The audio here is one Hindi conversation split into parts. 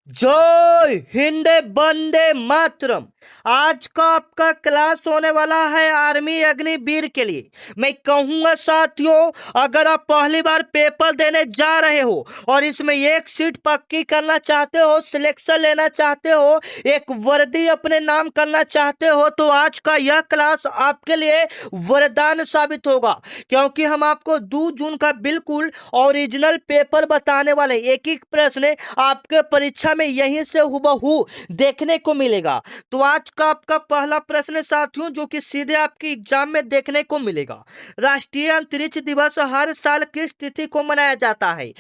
जय हिंद वंदे मातरम। आज का आपका क्लास होने वाला है आर्मी अग्निवीर के लिए। मैं कहूंगा साथियों, अगर आप पहली बार पेपर देने जा रहे हो और इसमें एक सीट पक्की करना चाहते हो, सिलेक्शन लेना चाहते हो, एक वर्दी अपने नाम करना चाहते हो, तो आज का यह क्लास आपके लिए वरदान साबित होगा। क्योंकि हम आपको 2 जून का बिल्कुल ओरिजिनल पेपर बताने वाले, एक एक प्रश्न आपके परीक्षा में यहीं से हुबहू देखने को मिलेगा। तो आज का आपका पहला प्रश्न साथियों, जो कि सीधे आपके एग्जाम में देखने को मिलेगा। राष्ट्रीय अंतरिक्ष दिवस हर साल किस तिथि को मनाया जाता है?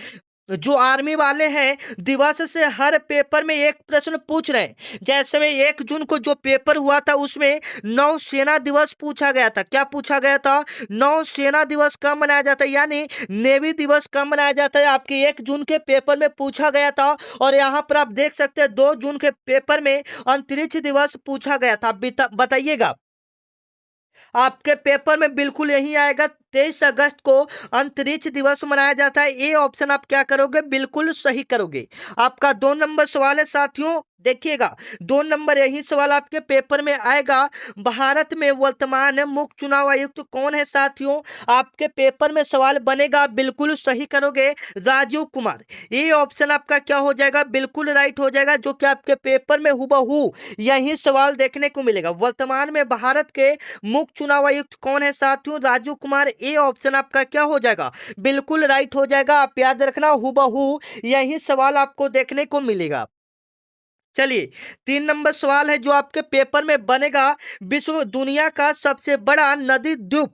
जो आर्मी वाले हैं, दिवस से हर पेपर में एक प्रश्न पूछ रहे हैं। जैसे में 1 जून को जो पेपर हुआ था उसमें नौसेना दिवस पूछा गया था। क्या पूछा गया था? नौसेना दिवस कब मनाया जाता है, यानी नेवी दिवस कब मनाया जाता है, आपके 1 जून के पेपर में पूछा गया था। और यहाँ पर आप देख सकते हैं 2 जून के पेपर में अंतरिक्ष दिवस पूछा गया था। बताइएगा, आपके पेपर में बिल्कुल यही आएगा। 23 अगस्त को अंतरिक्ष दिवस मनाया जाता है। ये ऑप्शन आप क्या करोगे? बिल्कुल सही करोगे। आपका 2 नंबर सवाल है साथियों, देखिएगा 2 नंबर यही सवाल आपके पेपर में आएगा। भारत में वर्तमान मुख्य चुनाव आयुक्त कौन है साथियों? आपके पेपर में सवाल बनेगा, बिल्कुल सही करोगे, राजीव कुमार। ये ऑप्शन आपका क्या हो जाएगा? बिल्कुल राइट हो जाएगा, जो कि आपके पेपर में हुबहू यही सवाल देखने को मिलेगा। वर्तमान में भारत के मुख्य चुनाव आयुक्त कौन है साथियों? राजीव कुमार। ए ऑप्शन आपका क्या हो जाएगा? बिल्कुल राइट हो जाएगा। आप याद रखना, हुबहू यही सवाल आपको देखने को मिलेगा। चलिए, 3 नंबर सवाल है जो आपके पेपर में बनेगा। विश्व दुनिया का सबसे बड़ा नदी द्वीप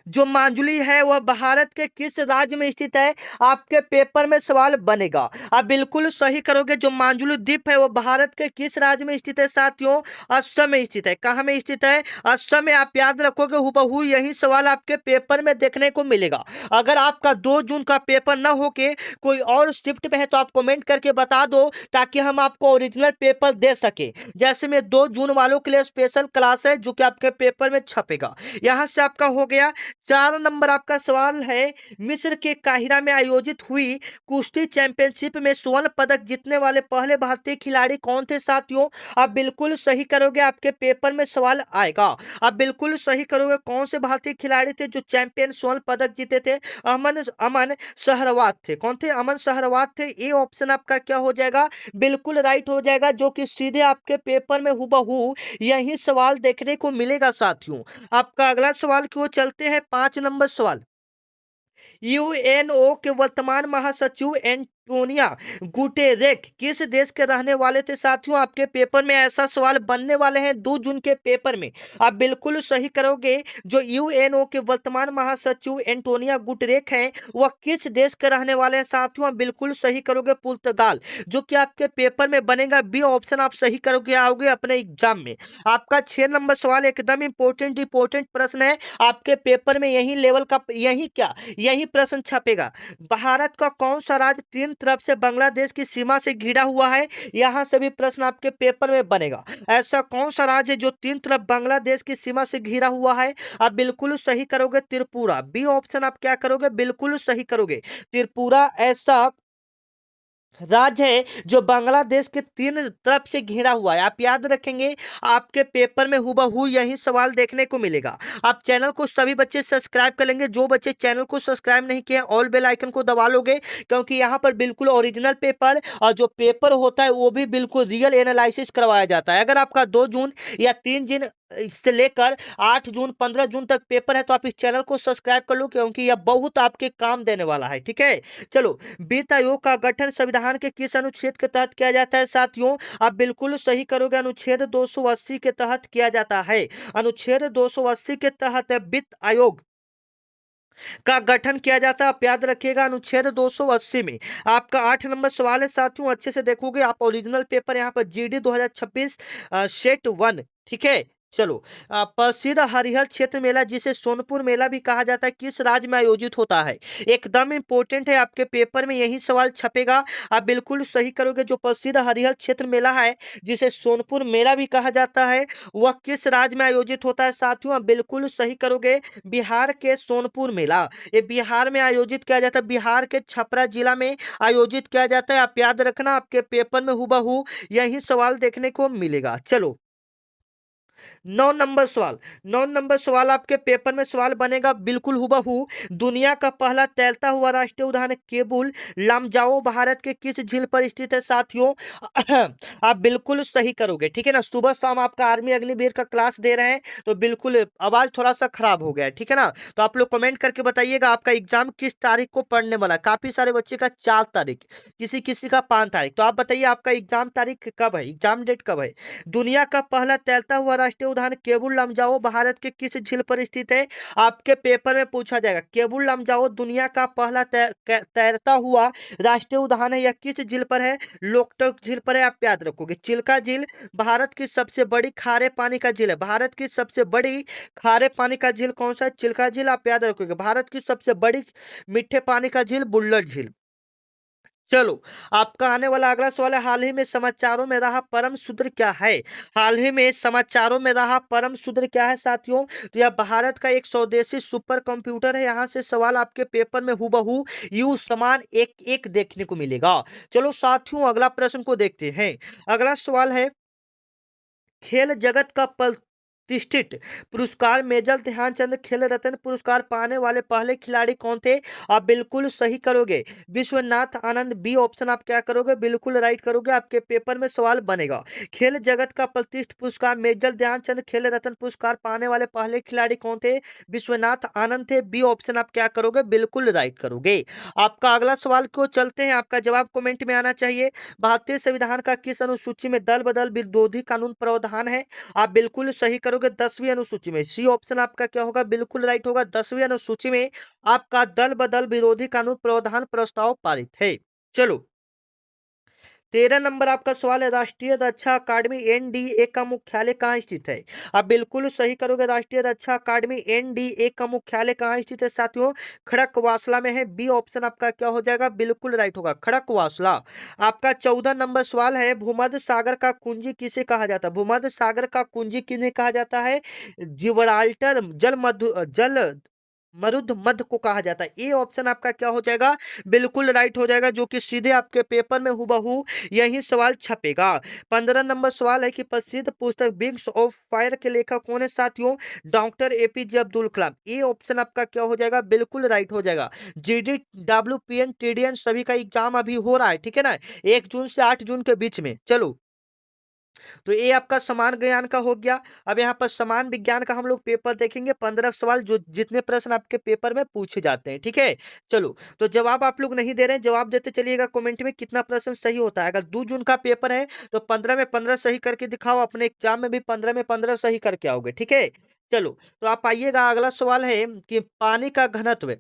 जो मांजुली है वह भारत के किस राज्य में स्थित है? आपके पेपर में सवाल बनेगा। आप बिल्कुल सही करोगे। जो मांजुली द्वीप है वह भारत के किस राज्य में स्थित है साथियों? असम में स्थित है। कहाँ में स्थित है? असम में। आप याद रखोगे, हुबहू यही सवाल आपके पेपर में देखने को मिलेगा। अगर आपका 2 जून का पेपर न होके कोई और शिफ्ट में है तो आप कमेंट करके बता दो, ताकि हम आपको ओरिजिनल पेपर दे सके। जैसे में 2 जून वालों के लिए स्पेशल क्लास है जो कि आपके पेपर में छपेगा। यहाँ से आपका हो गया। 4 नंबर आपका सवाल है, मिस्र के काहिरा में आयोजित हुई कुश्ती चैंपियनशिप में स्वर्ण पदक जीतने वाले पहले भारतीय खिलाड़ी कौन थे साथियों? आप बिल्कुल सही करोगे, आपके पेपर में सवाल आएगा। आप बिल्कुल सही करोगे। कौन से भारतीय खिलाड़ी थे जो चैंपियन स्वर्ण पदक जीते थे? अमन अमन सहरवात थे। कौन थे? अमन सहरवात थे। ये ऑप्शन आपका क्या हो जाएगा? बिल्कुल राइट हो जाएगा, जो कि सीधे आपके पेपर में हुबहू यही सवाल देखने को मिलेगा साथियों। आपका अगला सवाल की ओर चलते हैं। 5 नंबर सवाल, यूएनओ के वर्तमान महासचिव एंटोनिया गुटेरेस किस देश के रहने वाले थे साथियों? आपके पेपर में ऐसा सवाल बनने वाले हैं 2 जून के पेपर में। आप बिल्कुल सही करोगे। जो यूएनओ के वर्तमान महासचिव एंटोनिया गुटेरेस हैं वह किस देश के रहने वाले हैं साथियों? आप बिल्कुल सही करोगे, पुर्तगाल, जो कि आपके पेपर में बनेगा। बी ऑप्शन आप सही करोगे, आओगे अपने एग्जाम में। आपका 6 नंबर सवाल एकदम इंपॉर्टेंट प्रश्न है। आपके पेपर में यही लेवल का यही प्रश्न छपेगा। भारत का कौन सा राज्य 3 तरफ से बांग्लादेश की सीमा से घिरा हुआ है? यहां से भी प्रश्न आपके पेपर में बनेगा। ऐसा कौन सा राज्य है जो 3 तरफ बांग्लादेश की सीमा से घिरा हुआ है? आप बिल्कुल सही करोगे, त्रिपुरा। बी ऑप्शन आप क्या करोगे? बिल्कुल सही करोगे, त्रिपुरा ऐसा राज्य है जो बांग्लादेश के 3 तरफ से घिरा हुआ है। आप याद रखेंगे, आपके पेपर में हुबहू यही सवाल देखने को मिलेगा। आप चैनल को सभी बच्चे सब्सक्राइब कर लेंगे। जो बच्चे चैनल को सब्सक्राइब नहीं किए, ऑल बेल आइकन को दबा लोगे, क्योंकि यहाँ पर बिल्कुल ओरिजिनल पेपर और जो पेपर होता है वो भी बिल्कुल रियल एनालिसिस करवाया जाता है। अगर आपका 2 जून या 3 जून से लेकर 8 जून 15 जून तक पेपर है तो आप इस चैनल को सब्सक्राइब कर लो, क्योंकि यह बहुत आपके काम देने वाला है। ठीक है, चलो। वित्त आयोग का गठन संविधान के किस अनुच्छेद के तहत किया जाता है साथियों? आप बिल्कुल सही करोगे, अनुच्छेद 280 के तहत किया जाता है। अनुच्छेद 280 के तहत वित्त आयोग का गठन किया जाता है। आप याद रखिएगा, अनुच्छेद 280 में। आपका 8 नंबर सवाल है साथियों, अच्छे से देखोगे आप ओरिजिनल पेपर यहाँ पर जीडी 2026 सेट 1। ठीक है, चलो, प्रसिद्ध हरिहर क्षेत्र मेला जिसे सोनपुर मेला भी कहा जाता है किस राज्य में आयोजित होता है? एकदम इंपॉर्टेंट है, आपके पेपर में यही सवाल छपेगा। आप बिल्कुल सही करोगे। जो प्रसिद्ध हरिहर क्षेत्र मेला है जिसे सोनपुर मेला भी कहा जाता है, वह किस राज्य में आयोजित होता है साथियों? आप बिल्कुल सही करोगे, बिहार के सोनपुर मेला। ये बिहार में आयोजित किया जाता है, बिहार के छपरा जिला में आयोजित किया जाता है। आप याद रखना, आपके पेपर में हूबहू यही सवाल देखने को मिलेगा। चलो, 9 नंबर सवाल। 9 नंबर सवाल आपके पेपर में सवाल बनेगा बिल्कुल हूबहू। दुनिया का पहला तैरता हुआ राष्ट्रीय उद्यान केबुल लमजाओ भारत के किस झील पर स्थित है साथियों? आप बिल्कुल सही करोगे, ठीक है ना। सुबह शाम आपका आर्मी अग्निवीर का क्लास दे रहे हैं, तो बिल्कुल आवाज थोड़ा सा खराब हो गया है, ठीक है ना। तो आप लोग कमेंट करके बताइएगा आपका एग्जाम किस तारीख को पढ़ने वाला है। काफी सारे बच्चे का 4 तारीख, किसी किसी का 5 तारीख। तो आप बताइए आपका एग्जाम तारीख कब है, एग्जाम डेट कब है? दुनिया का पहला तैरता हुआ राष्ट्रीय उद्यान केबुल लमजाओ भारत के किस झील पर स्थित है? आपके पेपर में पूछा जाएगा। केबुल लमजाओ दुनिया का पहला तैरता हुआ राष्ट्रीय उद्यान है, यह किस झील पर है? लोकटक झील पर है, आप याद रखोगे। चिल्का झील भारत की सबसे बड़ी खारे पानी का झील है। भारत की सबसे बड़ी खारे पानी का झील कौन सा है? चिल्का झील, आप याद रखोगे। भारत की सबसे बड़ी मीठे पानी का झील बुल्लर झील। चलो, आपका आने वाला अगला सवाल है, हाल ही में समाचारों में रहा परम शूद्र क्या है? हाल ही में समाचारों में रहा परम शूद्र क्या है साथियों? तो यह भारत का एक स्वदेशी सुपर कंप्यूटर है। यहाँ से सवाल आपके पेपर में हूबहू यू समान एक एक देखने को मिलेगा। चलो साथियों, अगला प्रश्न को देखते हैं। अगला सवाल है, खेल जगत का प्रतिष्ठित पुरस्कार मेजर ध्यानचंद खेल रत्न पुरस्कार पाने वाले पहले खिलाड़ी कौन थे? आप बिल्कुल सही करोगे, विश्वनाथ आनंद। बी ऑप्शन आप क्या करोगे? बिल्कुल राइट करोगे। आपके पेपर में सवाल बनेगा, खेल जगत का प्रतिष्ठित पुरस्कार मेजर ध्यानचंद खेल रत्न पुरस्कार पाने वाले पहले खिलाड़ी कौन थे? विश्वनाथ आनंद थे। बी ऑप्शन आप क्या करोगे? बिल्कुल राइट करोगे। आपका अगला सवाल को चलते हैं, आपका जवाब कमेंट में आना चाहिए। भारतीय संविधान का किस अनुसूची में दल बदल विरोधी कानून प्रावधान है? आप बिल्कुल सही करोगे, 10वीं अनुसूची में। सी ऑप्शन आपका क्या होगा? बिल्कुल राइट होगा। 10वीं अनुसूची में आपका दल बदल विरोधी कानून प्रावधान प्रस्ताव पारित है। चलो, 13 नंबर आपका सवाल है, राष्ट्रीय रक्षा अकादमी एनडीए का मुख्यालय कहाँ स्थित है? आप बिल्कुल सही करोगे, राष्ट्रीय रक्षा अकादमी एनडीए का मुख्यालय कहाँ स्थित है साथियों? खड़कवासला में है। बी ऑप्शन आपका क्या हो जाएगा? बिल्कुल राइट होगा, खड़कवासला। आपका 14 नंबर सवाल है, भूमध्य सागर का कुंजी किसे कहा जाता है? भूमध्य सागर का कुंजी किन्हें कहा जाता है? जिब्राल्टर जल मरुद मध्य को कहा जाता है। ए ऑप्शन आपका क्या हो जाएगा? बिल्कुल राइट हो जाएगा, जो कि सीधे आपके पेपर में हूबहू यही सवाल छपेगा। 15 नंबर सवाल है कि प्रसिद्ध पुस्तक विंग्स ऑफ फायर के लेखक कौन है साथियों? Doctor APJ Abdul Kalam. A option आपका क्या हो जाएगा? बिल्कुल राइट हो जाएगा। जीडी डब्ल्यूपीएन टीडीएन सभी का एग्जाम अभी हो रहा है, ठीक है ना, 1 जून से 8 जून के बीच में। चलो, तो ये आपका समान ज्ञान का हो गया। अब यहाँ पर समान विज्ञान का हम लोग पेपर देखेंगे, 15 सवाल, जो जितने प्रश्न आपके पेपर में पूछे जाते हैं, ठीक है। चलो, तो जवाब आप लोग नहीं दे रहे हैं, जवाब देते चलिएगा कमेंट में कितना प्रश्न सही होता है। अगर 2 जून का पेपर है तो 15 में 15 सही करके दिखाओ, अपने एग्जाम में भी 15 में 15 सही करके आओगे, ठीक है। चलो, तो आप आइएगा, अगला सवाल है कि पानी का घनत्व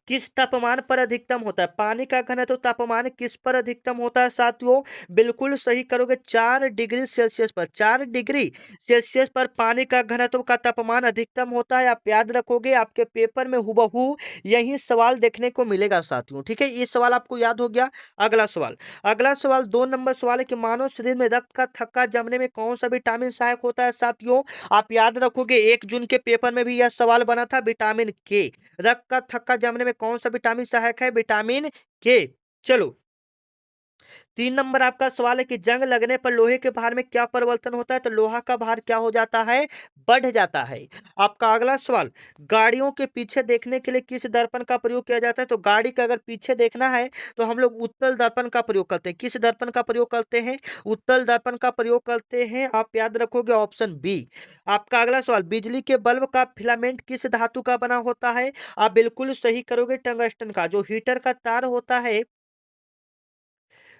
किस तापमान पर अधिकतम होता है? पानी का घनत्व तापमान किस पर अधिकतम होता है साथियों? बिल्कुल सही करोगे, 4 डिग्री सेल्सियस पर। 4 डिग्री सेल्सियस पर पानी का घनत्व का तापमान अधिकतम होता है। आप याद रखोगे, आपके पेपर में हूबहू यही सवाल देखने को मिलेगा साथियों, ठीक है। ये सवाल आपको याद हो गया। अगला सवाल 2 नंबर सवाल है कि मानव शरीर में रक्त का थक्का जमने में कौन सा विटामिन सहायक होता है साथियों? आप याद रखोगे, 1 जून के पेपर में भी यह सवाल बना था, विटामिन के। रक्त का थक्का जमने में कौन सा विटामिन सहायक है? विटामिन के। चलो, 3 नंबर आपका सवाल है कि जंग लगने पर लोहे के भार में क्या परिवर्तन होता है? तो लोहा का भार क्या हो जाता है? बढ़ जाता है। आपका अगला सवाल, गाड़ियों के पीछे देखने के लिए किस दर्पण का प्रयोग किया जाता है? तो गाड़ी का अगर पीछे देखना है तो हम लोग उत्तल दर्पण का प्रयोग करते हैं। किस दर्पण का प्रयोग करते हैं? उत्तल दर्पण का प्रयोग करते हैं। आप याद रखोगे, ऑप्शन बी। आपका अगला सवाल, बिजली के बल्ब का फिलामेंट किस धातु का बना होता है? आप बिल्कुल सही करोगे, टंगस्टन का। जो हीटर का तार होता है,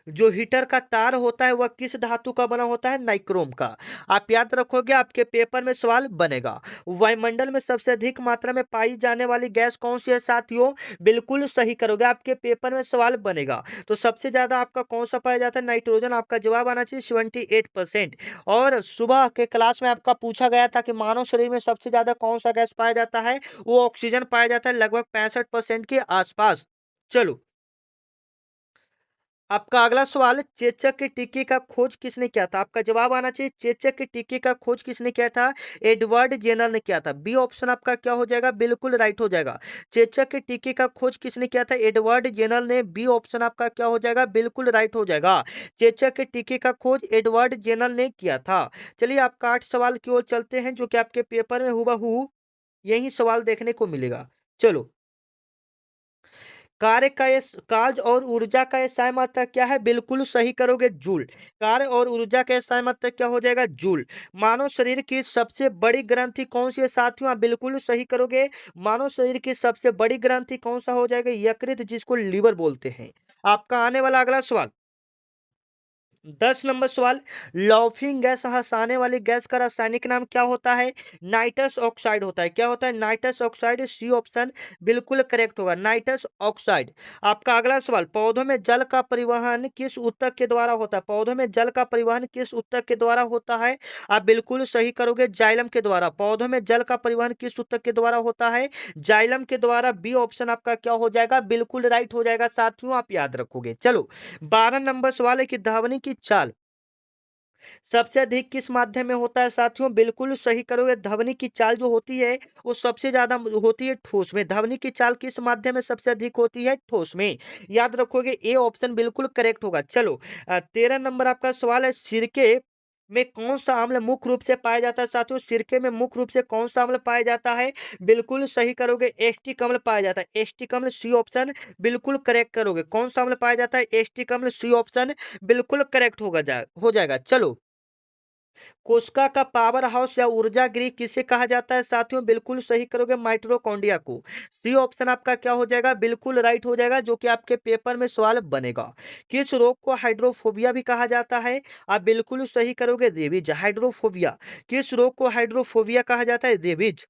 जो हीटर का तार होता है वह किस धातु का बना होता है? नाइक्रोम का। आप याद रखोगे, आपके पेपर में सवाल बनेगा। वायुमंडल में सबसे अधिक मात्रा में पाई जाने वाली गैस कौन सी है साथियों? बिल्कुल सही करोगे, आपके पेपर में सवाल बनेगा। तो सबसे ज्यादा आपका कौन सा पाया जाता है? नाइट्रोजन। आपका जवाब आना चाहिए 78%। और सुबह के क्लास में आपका पूछा गया था कि मानव शरीर में सबसे ज्यादा कौन सा गैस पाया जाता है? वो ऑक्सीजन पाया जाता है, लगभग 65% के आसपास। चलो, आपका अगला सवाल, चेचक की टिक्की का खोज किसने किया था? आपका जवाब आना चाहिए, चेचक की टिक्की का खोज किसने किया था? एडवर्ड जेनर ने किया था। बी ऑप्शन आपका क्या हो जाएगा? बिल्कुल राइट हो जाएगा। चेचक की टिक्की का खोज किसने किया था? एडवर्ड जेनर ने। बी ऑप्शन आपका क्या हो जाएगा? बिल्कुल राइट हो जाएगा। चेचक की टिक्की का खोज एडवर्ड जेनर ने किया था। चलिए, आपका 8 सवाल की ओर चलते हैं, जो कि आपके पेपर में हुबहू यही सवाल देखने को मिलेगा। चलो, कार्य का ये कार्य और ऊर्जा का ये साय मात्रा क्या है? बिल्कुल सही करोगे, जूल। कार्य और ऊर्जा का ये साय मात्रा क्या हो जाएगा? जूल। मानव शरीर की सबसे बड़ी ग्रंथि कौन सी है साथियों? आप बिल्कुल सही करोगे। मानव शरीर की सबसे बड़ी ग्रंथि कौन सा हो जाएगा? यकृत, जिसको लीवर बोलते हैं। आपका आने वाला अगला सवाल, 10 नंबर सवाल, लॉफिंग गैस, हंसाने वाली गैस का रासायनिक नाम क्या होता है? नाइट्रस ऑक्साइड होता है। क्या होता है? Nitrous oxide. सी ऑप्शन बिल्कुल करेक्ट होगा, नाइट्रस ऑक्साइड। आपका अगला सवाल, पौधों में जल का परिवहन किस ऊतक के द्वारा होता है? पौधों में जल का परिवहन किस ऊतक के द्वारा होता है? आप बिल्कुल सही करोगे, जाइलम के द्वारा। पौधों में जल का परिवहन किस ऊतक के द्वारा होता है? जाइलम के द्वारा। बी ऑप्शन आपका क्या हो जाएगा? बिल्कुल राइट हो जाएगा साथियों, आप याद रखोगे। चलो, 12 नंबर सवाल है कि ध्वनि की चाल सबसे अधिक किस माध्यम में होता है साथियों? बिल्कुल सही करोगे, ध्वनि की चाल जो होती है वो सबसे ज्यादा होती है ठोस में। ध्वनि की चाल किस माध्यम में सबसे अधिक होती है? ठोस में। याद रखोगे, ए ऑप्शन बिल्कुल करेक्ट होगा। चलो, 13 नंबर आपका सवाल है, सिरके में कौन सा अम्ल मुख्य रूप से पाया जाता है साथियों? सिरके में मुख्य रूप से कौन सा अम्ल पाया जाता है? बिल्कुल सही करोगे, एस्टिक अम्ल पाया जाता है। एस्टिक अम्ल। सी ऑप्शन बिल्कुल करेक्ट करोगे। कौन सा अम्ल पाया जाता है? एस्टिक अम्ल। सी ऑप्शन बिल्कुल करेक्ट हो जाएगा। चलो, कोशिका का पावर हाउस या ऊर्जा गृह किसे कहा जाता है साथियों? बिल्कुल सही करोगे, माइटोकॉन्ड्रिया को। सी ऑप्शन आपका क्या हो जाएगा? बिल्कुल राइट हो जाएगा, जो कि आपके पेपर में सवाल बनेगा। किस रोग को हाइड्रोफोबिया भी कहा जाता है? आप बिल्कुल सही करोगे, रेबीज। हाइड्रोफोबिया। किस रोग को हाइड्रोफोबिया कहा जाता है? रेबीज।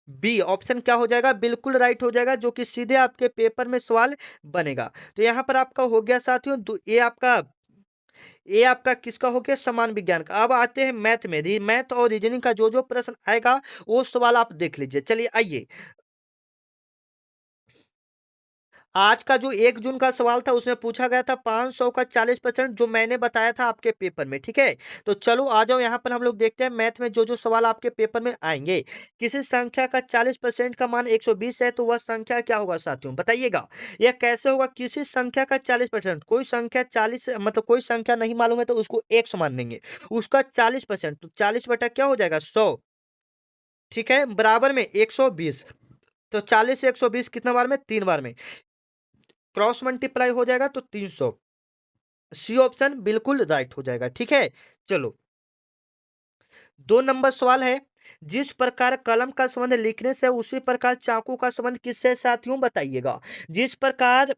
बी ऑप्शन क्या हो जाएगा? बिल्कुल राइट हो जाएगा, जो कि सीधे आपके पेपर में सवाल बनेगा। तो यहां पर आपका हो गया साथियों, ये आपका किसका हो गया? समान विज्ञान का। अब आते हैं मैथ में। मैथ और रीजनिंग का जो जो प्रश्न आएगा वो सवाल आप देख लीजिए। चलिए, आइए, आज का जो 1 जून का सवाल था उसमें पूछा गया था 500 का 40%, जो मैंने बताया था आपके पेपर में। ठीक है, तो चलो आ जाओ, यहाँ पर हम लोग देखते हैं मैथ में जो जो सवाल आपके पेपर में आएंगे। किसी संख्या का 40% का मान 120 है, तो वह संख्या क्या होगा साथियों? बताइएगा, यह कैसे होगा? किसी संख्या का 40%, कोई संख्या 40, मतलब कोई संख्या नहीं मालूम है तो उसको एक समान देंगे। उसका 40%, तो 40 बटा क्या हो जाएगा? 100। ठीक है, बराबर में 120। तो 40 से 120 कितना बार में? 3 बार में। क्रॉस मल्टीप्लाई हो जाएगा तो 300। सी ऑप्शन बिल्कुल राइट हो जाएगा। ठीक है, चलो, 2 नंबर सवाल है, जिस प्रकार कलम का संबंध लिखने से उसी प्रकार चाकू का संबंध किससे साथियों? बताइएगा। जिस प्रकार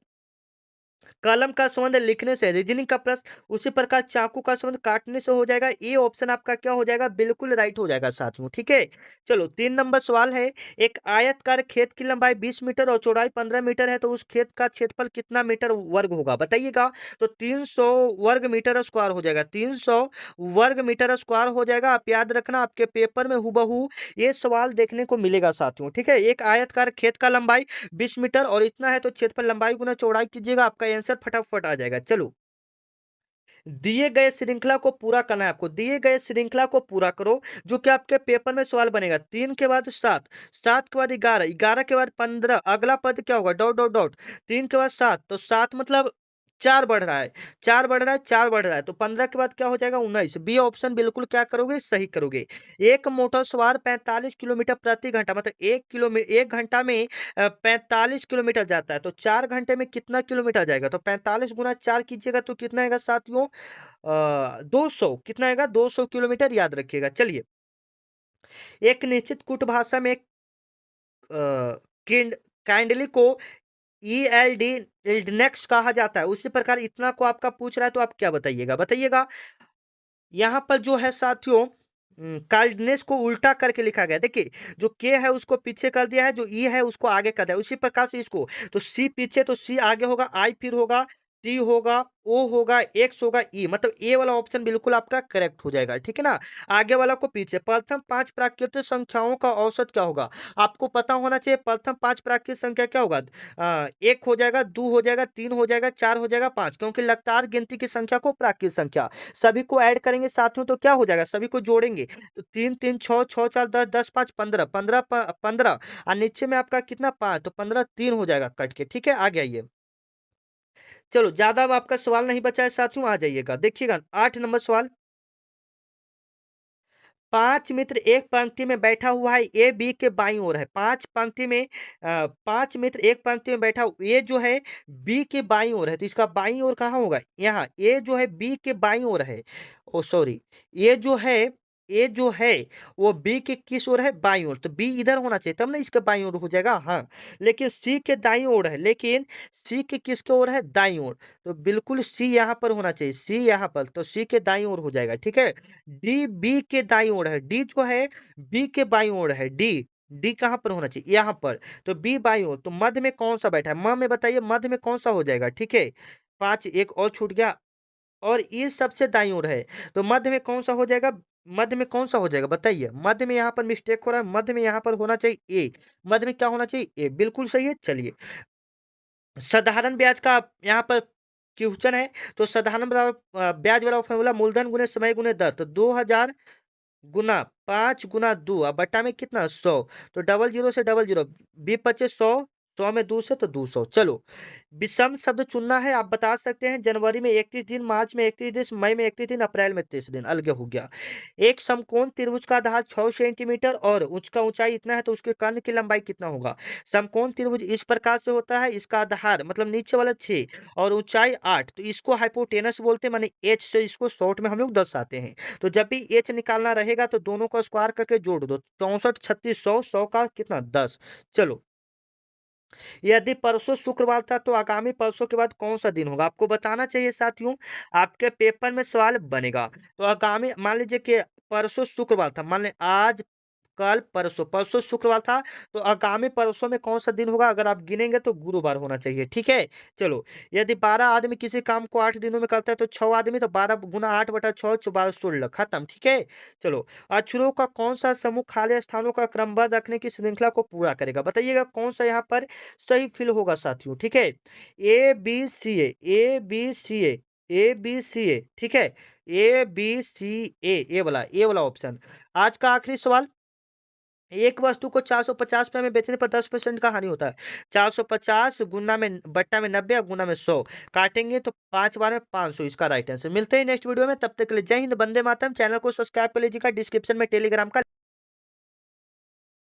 कलम का संबंध लिखने से, रीजनिंग का प्रश्न, उसी प्रकार चाकू का संबंध काटने से हो जाएगा। ये ऑप्शन आपका क्या हो जाएगा? बिल्कुल राइट हो जाएगा साथियों। ठीक है, चलो, 3 नंबर सवाल है, एक आयतकार खेत की लंबाई 20 मीटर और चौड़ाई 15 मीटर है, तो उस खेत का क्षेत्रफल कितना मीटर वर्ग होगा? बताइएगा। तो 300 वर्ग मीटर स्क्वायर हो जाएगा। 300 वर्ग मीटर स्क्वायर हो जाएगा। आप याद रखना, आपके पेपर में हुबहू ये सवाल देखने को मिलेगा साथियों। ठीक है, एक आयतकार खेत का लंबाई 20 मीटर और इतना है, तो क्षेत्रफल लंबाई गुना चौड़ाई कीजिएगा, आपका आंसर फटाफट आ जाएगा। चलो, दिए गए श्रृंखला को पूरा करना है आपको। दिए गए श्रृंखला को पूरा करो, जो कि आपके पेपर में सवाल बनेगा। 3 के बाद 7, 7 के बाद 11, 11 के बाद 15, अगला पद क्या होगा? Dot dot dot. 3 के बाद 7, तो 7 मतलब 4 बढ़ रहा है, 4 बढ़ रहा है, 4 बढ़ रहा है, तो 15 के बाद क्या हो जाएगा? 19। बी ऑप्शन बिल्कुल क्या करोगे? सही करोगे। एक मोटर सवार 45 किलोमीटर प्रति घंटा, मतलब 1 घंटा में 45 किलोमीटर जाता है, तो 4 घंटे में कितना किलोमीटर जाएगा? तो 45 गुना 4 कीजिएगा तो कितना आएगा साथियों? 200। कितना आएगा? 200 किलोमीटर, याद रखिएगा। चलिए, एक निश्चित कुट भाषा में काइंडली को ELD नेक्स्ट कहा जाता है। उसी प्रकार इतना को आपका पूछ रहा है तो आप क्या बताइएगा, बताइएगा। यहाँ पर जो है साथियों कार्डिनेस को उल्टा करके लिखा गया। देखिए जो के है उसको पीछे कर दिया है, जो ई है उसको आगे कर दिया है। उसी प्रकार से इसको तो सी पीछे तो सी आगे होगा, आई फिर होगा, टी होगा, ओ होगा, एक्स होगा, ई, मतलब ए वाला ऑप्शन बिल्कुल आपका करेक्ट हो जाएगा। ठीक है ना, आगे वाला को पीछे। प्रथम 5 प्राकृतिक संख्याओं का औसत क्या होगा, आपको पता होना चाहिए। प्रथम 5 प्राकृतिक संख्या क्या होगा, एक हो जाएगा, दो हो जाएगा, तीन हो जाएगा, चार हो जाएगा, पांच, क्योंकि लगातार गिनती की संख्या को प्राकृतिक संख्या। सभी को ऐड करेंगे साथियों तो क्या हो जाएगा, सभी को जोड़ेंगे तो तीन तीन छः, छः चार 10, 10 5 15, 15 15 और नीचे में आपका कितना 5, तो 15 3 हो जाएगा कट के। ठीक है, आगे आइए। चलो ज्यादा अब आपका सवाल नहीं बचा है साथियों, आ जाइएगा। देखिएगा 8 नंबर सवाल। पांच मित्र एक पंक्ति में बैठा हुआ है, ए बी के बाईं ओर है। पांच पंक्ति में पांच मित्र एक पंक्ति में बैठा, ए जो है बी के बाईं ओर है, तो इसका बाईं ओर कहाँ होगा, यहाँ। ए जो है बी के बाईं ओर है, ओ सॉरी, ए जो है, ए जो है वो बी के किस ओर है, बाईं ओर, तो बी इधर होना चाहिए तब ना इसका बाईं ओर हो जाएगा। हाँ, लेकिन सी के दाईं ओर है, लेकिन सी के किसके ओर है, दाईं ओर, तो बिल्कुल सी यहाँ पर होना चाहिए, सी यहाँ पर, तो सी के दाईं ओर हो जाएगा। ठीक है, डी बी के दाईं ओर है, डी जो है बी के बाईं ओर है, डी, डी कहाँ पर होना चाहिए, यहाँ पर, तो बी बाईं ओर, तो मध्य में कौन सा बैठा है, म में बताइए मध्य में कौन सा हो जाएगा। ठीक है, पांच, एक और छूट गया, और ये सबसे दाईं ओर है, तो मध्य में कौन सा हो जाएगा, मध्य में कौन सा हो जाएगा बताइए। मध्य में यहाँ पर मिस्टेक हो रहा है, मध्य में यहाँ पर होना चाहिए ए, मध्य में क्या होना चाहिए, ए, बिल्कुल सही है। चलिए साधारण ब्याज का यहाँ पर क्वेश्चन है, तो साधारण ब्याज वाला फॉर्मूला मूलधन गुने समय गुने दर, तो 2000 गुना 5 गुना 2 अब बट्टा में कितना 100, तो डबल जीरो से डबल जीरो, बी पचे 100, 100 में 2 से तो 200। चलो विषम शब्द चुनना है, आप बता सकते हैं जनवरी में 31 दिन, मार्च में 31 दिन, मई में 31 दिन, अप्रैल में 30 दिन, अलग हो गया। एक समकोण त्रिभुज का आधार 6 सेंटीमीटर और उसका ऊंचाई इतना है, तो उसके कर्ण की लंबाई कितना होगा। समकोण त्रिभुज इस प्रकार से होता है, इसका आधार मतलब नीचे वाला 6 और ऊंचाई 8, तो इसको हाइपोटेनस बोलते हैं, माने एच से इसको शॉर्ट में हम लोग दर्शाते हैं। तो जब भी एच निकालना रहेगा तो दोनों को स्क्वायर करके जोड़ दो, 64 36 100, 100 का कितना 10। चलो यदि परसों शुक्रवार था तो आगामी परसों के बाद कौन सा दिन होगा, आपको बताना चाहिए साथियों, आपके पेपर में सवाल बनेगा। तो आगामी मान लीजिए कि परसों शुक्रवार था, मान लें आज कल परसों, परसों शुक्रवार था, तो आगामी परसों में कौन सा दिन होगा, अगर आप गिनेंगे तो गुरुवार होना चाहिए। ठीक है, चलो यदि 12 आदमी किसी काम को 8 दिनों में करता है तो 6 आदमी, तो 12 गुना 8 बटा 6, 12 16, खत्म। ठीक है, चलो अक्षरों का कौन सा समूह खाली स्थानों का क्रमबद्ध रखने की श्रृंखला को पूरा करेगा, बताइएगा कौन सा यहाँ पर सही फिल होगा साथियों। ठीक है, A B C A B C ए, ठीक है, ए बी सी ए वाला ऑप्शन। आज का आखिरी सवाल, एक वस्तु को 450 रुपये में बेचने पर 10% का हानि होता है। 450 गुना में बट्टा में 90 और गुना में 100 काटेंगे तो 5 बार में 500, इसका राइट आंसर। मिलते हैं नेक्स्ट वीडियो में, तब तक के लिए जय हिंद, वंदे मातरम। चैनल को सब्सक्राइब कर लीजिएगा, डिस्क्रिप्शन में टेलीग्राम का